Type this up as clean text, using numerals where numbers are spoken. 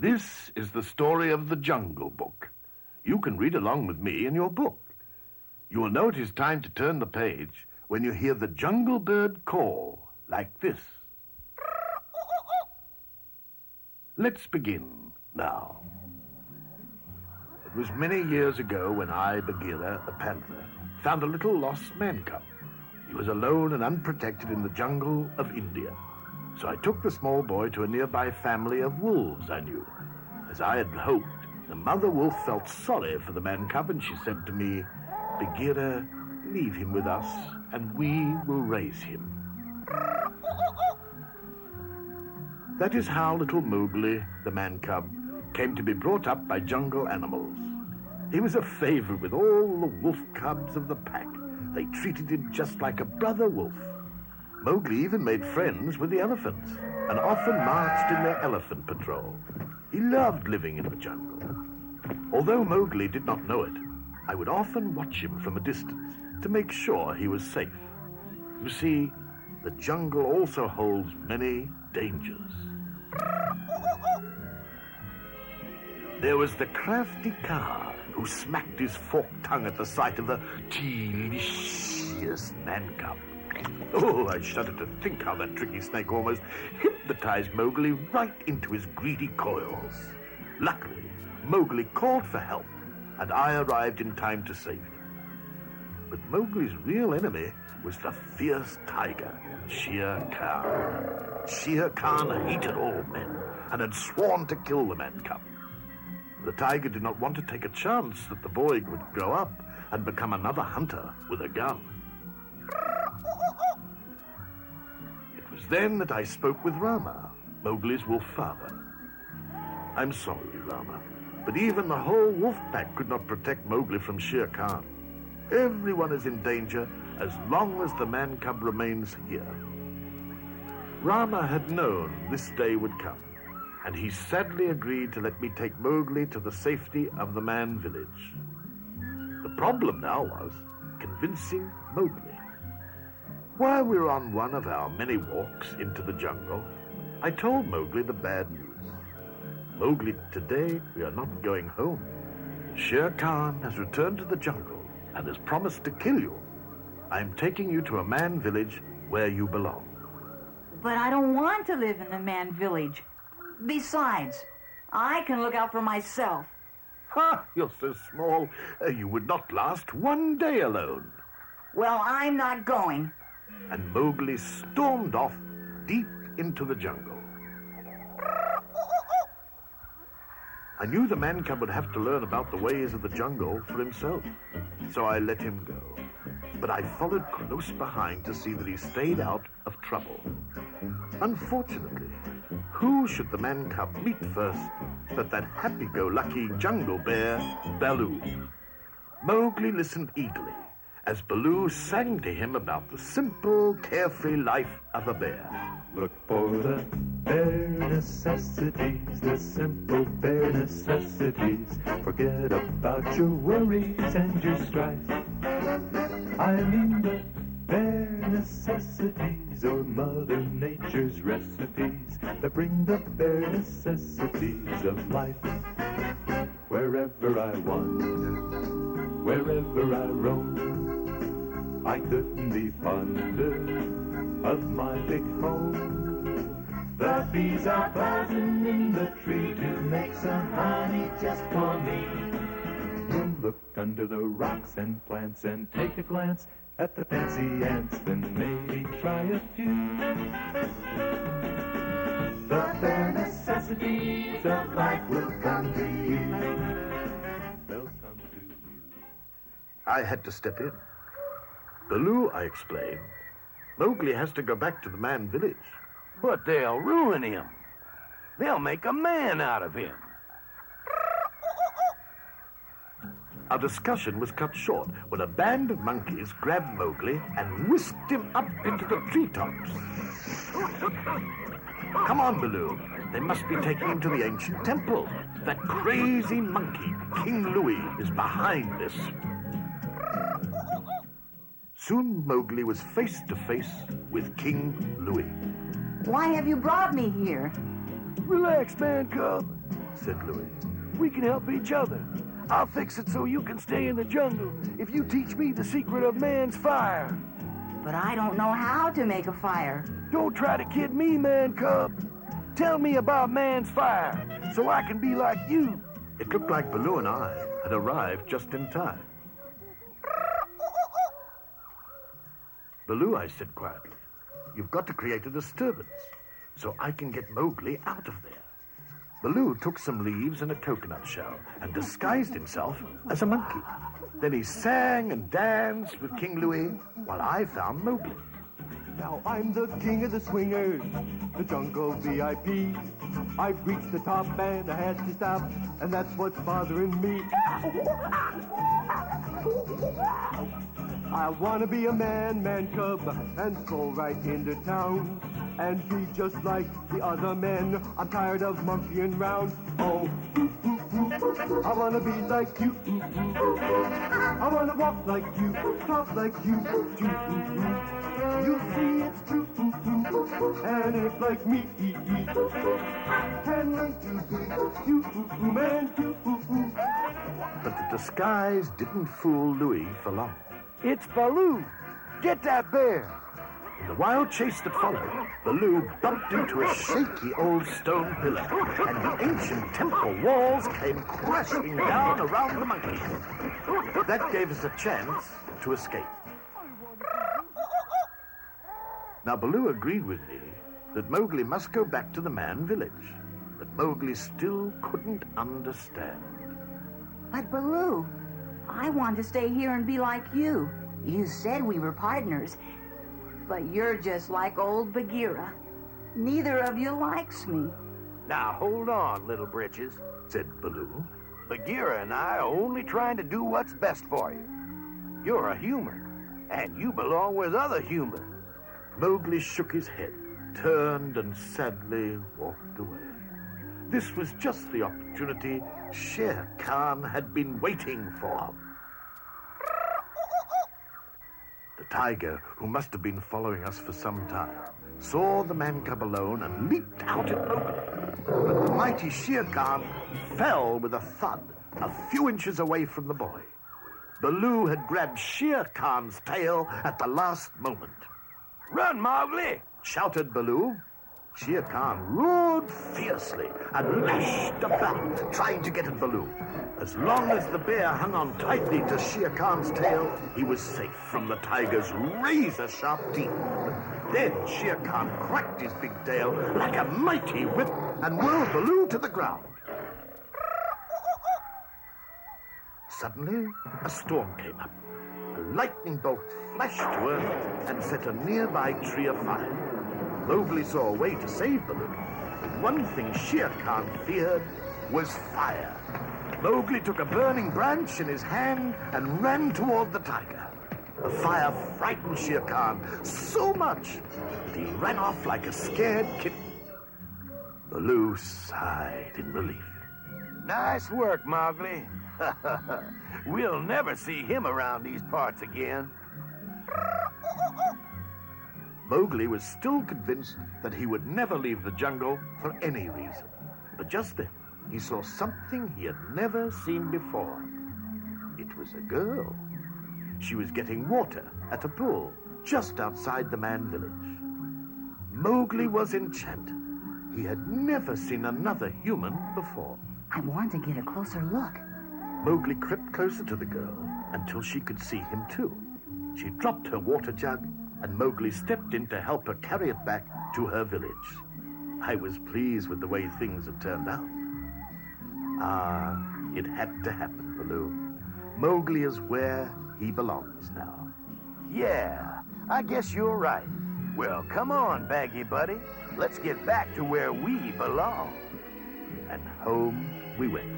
This is the story of the Jungle Book. You can read along with me in your book. You will know it is time to turn the page when you hear the jungle bird call, like this. Let's begin now. It was many years ago when I, Bagheera, the panther, found a little lost man cub. He was alone and unprotected in the jungle of India. So I took the small boy to a nearby family of wolves I knew. As I had hoped, the mother wolf felt sorry for the man cub, and she said to me, "Bagheera, leave him with us, and we will raise him." That is how little Mowgli, the man cub, came to be brought up by jungle animals. He was a favorite with all the wolf cubs of the pack. They treated him just like a brother wolf. Mowgli even made friends with the elephants and often marched in their elephant patrol. He loved living in the jungle. Although Mowgli did not know it, I would often watch him from a distance to make sure he was safe. You see, the jungle also holds many dangers. There was the crafty Kaa, who smacked his forked tongue at the sight of the delicious man cub. Oh, I shudder to think how that tricky snake almost hypnotized Mowgli right into his greedy coils. Luckily, Mowgli called for help, and I arrived in time to save him. But Mowgli's real enemy was the fierce tiger, Shere Khan. Shere Khan hated all men and had sworn to kill the man cub. The tiger did not want to take a chance that the boy would grow up and become another hunter with a gun. It was then that I spoke with Rama, Mowgli's wolf father. "I'm sorry, Rama, but even the whole wolf pack could not protect Mowgli from Shere Khan. Everyone is in danger as long as the man cub remains here." Rama had known this day would come, and he sadly agreed to let me take Mowgli to the safety of the man village. The problem now was convincing Mowgli. While we were on one of our many walks into the jungle, I told Mowgli the bad news. "Mowgli, today we are not going home. Shere Khan has returned to the jungle and has promised to kill you. I am taking you to a man village where you belong." "But I don't want to live in the man village. Besides, I can look out for myself." "Ha! You're so small, you would not last one day alone." "Well, I'm not going." And Mowgli stormed off deep into the jungle. I knew the man cub would have to learn about the ways of the jungle for himself, so I let him go. But I followed close behind to see that he stayed out of trouble. Unfortunately, who should the man cub meet first but that happy-go-lucky jungle bear, Baloo? Mowgli listened eagerly as Baloo sang to him about the simple, carefree life of a bear. "Look for the bare necessities, the simple bare necessities. Forget about your worries and your strife. I mean the bare necessities, or Mother Nature's recipes that bring the bare necessities of life. Wherever I wander, wherever I roam, I couldn't be fonder of my big home. The bees are buzzing in the tree to make some honey just for me. Look under the rocks and plants and take a glance at the fancy ants, then maybe try a few. The bare necessities of life will come to you. They'll come to you." I had to step in. "Baloo," I explained, "Mowgli has to go back to the man village." "But they'll ruin him. They'll make a man out of him." Our discussion was cut short when a band of monkeys grabbed Mowgli and whisked him up into the treetops. "Come on, Baloo. They must be taking him to the ancient temple. That crazy monkey, King Louie, is behind this." Soon Mowgli was face to face with King Louie. "Why have you brought me here?" "Relax, man cub. said Louis. We can help each other. I'll fix it so you can stay in the jungle if you teach me the secret of man's fire. But I don't know how to make a fire. Don't try to kid me, man cub. Tell me about man's fire so I can be like you. It looked like Baloo and I had arrived just in time. Baloo, I said quietly, you've got to create a disturbance so I can get Mowgli out of there. Baloo took some leaves and a coconut shell and disguised himself as a monkey. Then he sang and danced with King Louis while I found Mowgli. Now I'm the king of the swingers, the jungle VIP. I've reached the top and I had to stop, and that's what's bothering me. I wanna be a man cub, and stroll right into town, and be just like the other men. I'm tired of monkeying round. Oh, I wanna be like you. I wanna walk like you, talk like you. You see it's true, and it's like me. Can learn to be human too. But the disguise didn't fool Louis for long. It's Baloo. Get that bear. In the wild chase that followed, Baloo bumped into a shaky old stone pillar, and the ancient temple walls came crashing down around the monkey. That gave us a chance to escape. Now Baloo agreed with me that Mowgli must go back to the man village, but Mowgli still couldn't understand. But Baloo, I want to stay here and be like you. You said we were partners, but you're just like old Bagheera. Neither of you likes me. Now hold on, little britches, said Baloo. Bagheera and I are only trying to do what's best for you. You're a human, and you belong with other humans. Mowgli shook his head, turned, and sadly walked away. This was just the opportunity Shere Khan had been waiting for. The tiger, who must have been following us for some time, saw the man cub alone and leaped out at Mowgli. But the mighty Shere Khan fell with a thud a few inches away from the boy. Baloo had grabbed Shere Khan's tail at the last moment. Run, Mowgli! Shouted Baloo. Shere Khan roared fiercely and lashed about, trying to get at Baloo. As long as the bear hung on tightly to Shere Khan's tail, he was safe from the tiger's razor-sharp teeth. Then Shere Khan cracked his big tail like a mighty whip and whirled Baloo to the ground. Suddenly, a storm came up. A lightning bolt flashed to earth and set a nearby tree afire. Mowgli saw a way to save Baloo. But one thing Shere Khan feared was fire. Mowgli took a burning branch in his hand and ran toward the tiger. The fire frightened Shere Khan so much that he ran off like a scared kitten. Baloo sighed in relief. Nice work, Mowgli. We'll never see him around these parts again. Mowgli was still convinced that he would never leave the jungle for any reason. But just then, he saw something he had never seen before. It was a girl. She was getting water at a pool just outside the man village. Mowgli was enchanted. He had never seen another human before. I want to get a closer look. Mowgli crept closer to the girl until she could see him too. She dropped her water jug, and Mowgli stepped in to help her carry it back to her village. I was pleased with the way things had turned out. It had to happen, Baloo. Mowgli is where he belongs now. Yeah, I guess you're right. Well, come on, Baggy Buddy. Let's get back to where we belong. And home we went.